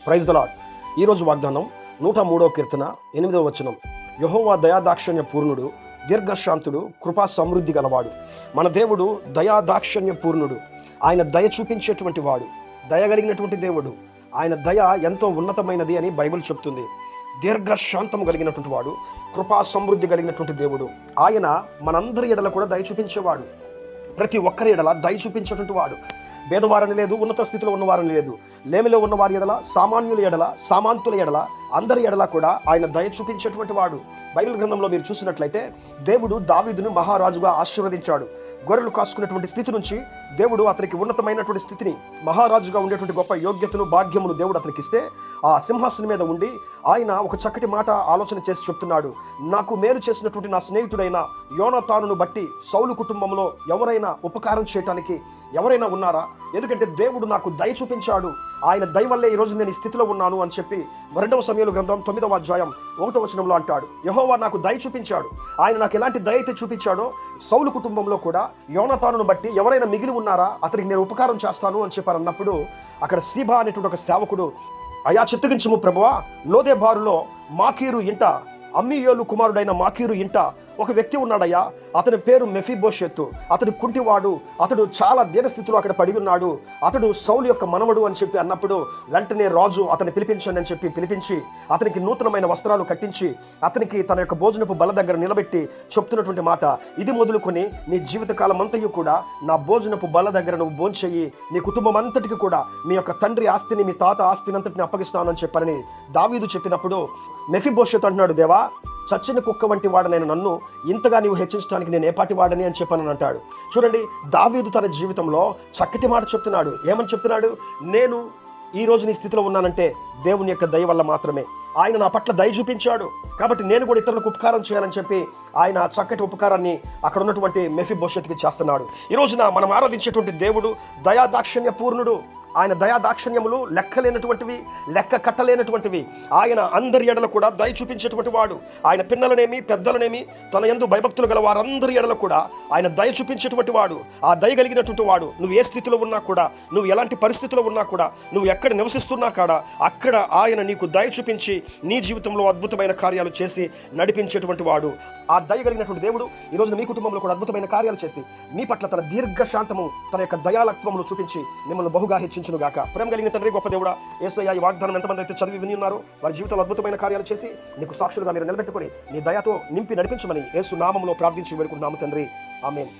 Praise the lord. ఈరోజు వాగ్దానం 103వ కీర్తన 8వ వచనం. యెహోవా దయాదాక్షిణ్య పూర్ణుడు, దీర్ఘశాంతుడు, కృపా సమృద్ధి గలవాడు. మన దేవుడు దయాదాక్షిణ్య పూర్ణుడు. ఆయన దయ చూపించేటువంటి వాడు, దయగలిగినటువంటి దేవుడు. ఆయన దయ ఎంతో ఉన్నతమైనది అని బైబిల్ చెప్తుంది. దీర్ఘశాంతము కలిగినటువంటి వాడు, కృపా సమృద్ధి కలిగినటువంటి దేవుడు. ఆయన మనందరి ఎడల కూడా దయ చూపించేవాడు. ప్రతి ఒక్కరి ఎడల దయ చూపించేటువంటి వాడు. భేదవారని లేదు, ఉన్నత స్థితిలో ఉన్నవారని లేదు, లేమిలో ఉన్నవారి ఎడల, సామాన్యుల ఎడల, సామాంతుల ఎడల, అందరి ఎడల కూడా ఆయన దయ చూపించేటువంటి వాడు. బైబిల్ గ్రంథంలో మీరు చూసినట్లయితే దేవుడు దావీదును మహారాజుగా ఆశీర్వదించాడు. గొర్రెలు కాసుకున్నటువంటి స్థితి నుంచి దేవుడు అతనికి ఉన్నతమైనటువంటి స్థితిని, మహారాజుగా ఉండేటువంటి గొప్ప యోగ్యతను, భాగ్యమును దేవుడు అతనికి ఇస్తే, ఆ సింహాసనం మీద ఉండి ఆయన ఒక చక్కటి మాట ఆలోచన చేసి చెప్తున్నాడు. నాకు మేలు చేసినటువంటి నా స్నేహితుడైన యోనాతానును బట్టి సౌలు కుటుంబంలో ఎవరైనా ఉపకారం చేయటానికి ఎవరైనా ఉన్నారా? ఎందుకంటే దేవుడు నాకు దయ చూపించాడు, ఆయన దయ వల్లే ఈరోజు నేను ఈ స్థితిలో ఉన్నాను అని చెప్పి 2వ సమూయేలు గ్రంథం 9వ అధ్యాయం 1వ వచనంలో అంటాడు. యెహోవా నాకు దయ చూపించాడు. ఆయన నాకు ఎలాంటి దయ అయితే చూపించాడో, సౌలు కుటుంబంలో కూడా యోనాతానును బట్టి ఎవరైనా మిగిలి ఉన్నారా, అతనికి నేను ఉపకారం చేస్తాను అని చెప్పారు అన్నప్పుడు, అక్కడ సీబా అనేటువంటి ఒక సేవకుడు, అయా చిత్తగించుము ప్రభువా, లోదెబారులో మాకీరు ఇంట, అమ్మీయేలు కుమారుడైన మాకీరు ఇంట ఒక వ్యక్తి ఉన్నాడయ్యా, అతని పేరు మెఫీబోషెతు. అతడు కుంటివాడు, అతడు చాలా దీనస్థితిలో అక్కడ పడి ఉన్నాడు, అతడు సౌలు యొక్క మనవడు అని చెప్పి అన్నప్పుడు, వెంటనే రాజు అతన్ని పిలిపించండి అని చెప్పి పిలిపించి అతనికి నూతనమైన వస్త్రాలు కట్టించి అతనికి తన యొక్క భోజనపు బల్ల దగ్గర నిలబెట్టి చెప్తున్నటువంటి మాట, ఇది మొదలుకొని నీ జీవితకాలం అంతయు కూడా నా భోజనపు బల్ల దగ్గర నువ్వు భోంచెయ్యి, నీ కుటుంబం అంతటికి కూడా మీ యొక్క తండ్రి ఆస్తిని, మీ తాత ఆస్తిని అంతటిని అప్పగిస్తాను అని చెప్పారని దావీదు చెప్పినప్పుడు, మెఫీబోషెతు అంటున్నాడు, దేవా, చచ్చిన కుక్క వంటి వాడనైన నన్ను ఇంతగా నీవు హెచ్చించడానికి నేను ఏపాటి వాడని అని చెప్పానని అంటాడు. చూడండి, దావీదు తన జీవితంలో చక్కటి మాట చెప్తున్నాడు. ఏమని చెప్తున్నాడు? నేను ఈ రోజు నీ స్థితిలో ఉన్నానంటే దేవుని యొక్క దయ వల్ల మాత్రమే. ఆయన నా పట్ల దయ చూపించాడు, కాబట్టి నేను కూడా ఇతరులకు ఉపకారం చేయాలని చెప్పి ఆయన చక్కటి ఉపకారాన్ని అక్కడ ఉన్నటువంటి మెఫీబోషెతుకి చేస్తున్నాడు. ఈ రోజున మనం ఆరాధించేటువంటి దేవుడు దయాదాక్షిణ్య పూర్ణుడు. ఆయన దయాదాక్షిణ్యములు లెక్కలేనటువంటివి, లెక్క కట్టలేనటువంటివి. ఆయన అందరి ఎడల కూడా దయ చూపించేటువంటి వాడు. ఆయన పిన్నలనేమి, పెద్దలనేమి, తన యందు భయభక్తులు గల వారందరి ఎడల కూడా ఆయన దయ చూపించేటువంటి వాడు. ఆ దయ కలిగినటువంటి వాడు నువ్వు ఏ స్థితిలో ఉన్నా కూడా, నువ్వు ఎలాంటి పరిస్థితిలో ఉన్నా కూడా, నువ్వు ఎక్కడ నివసిస్తున్నా కాడా, అక్కడ ఆయన నీకు దయ చూపించి నీ జీవితంలో అద్భుతమైన కార్యాలు చేసి నడిపించేటువంటి వాడు. ఆ దయ కలిగినటువంటి దేవుడు ఈ రోజున మీ కుటుంబంలో కూడా అద్భుతమైన కార్యాలు చేసి మీ పట్ల తన దీర్ఘశాంతము, తన యొక్క దయాలత్వమును చూపించి మిమ్మల్ని బహుగా హెచ్చించునుగాక. ప్రేమ కలిగిన తండ్రి, గొప్ప దేవుడా, యేసయ్యా, ఈ వాగ్దానం ఎంతమంది అయితే చదివి విని ఉన్నారో వారి జీవితంలో అద్భుతమైన కార్యాలు చేసి నీకు సాక్షులుగా మీరు నిలబెట్టుకొని నీ దయతో నింపి నడిపించమని యేసు నామములో ప్రార్థించి వేడుకుంటున్నాము తండ్రి. ఆమేన్.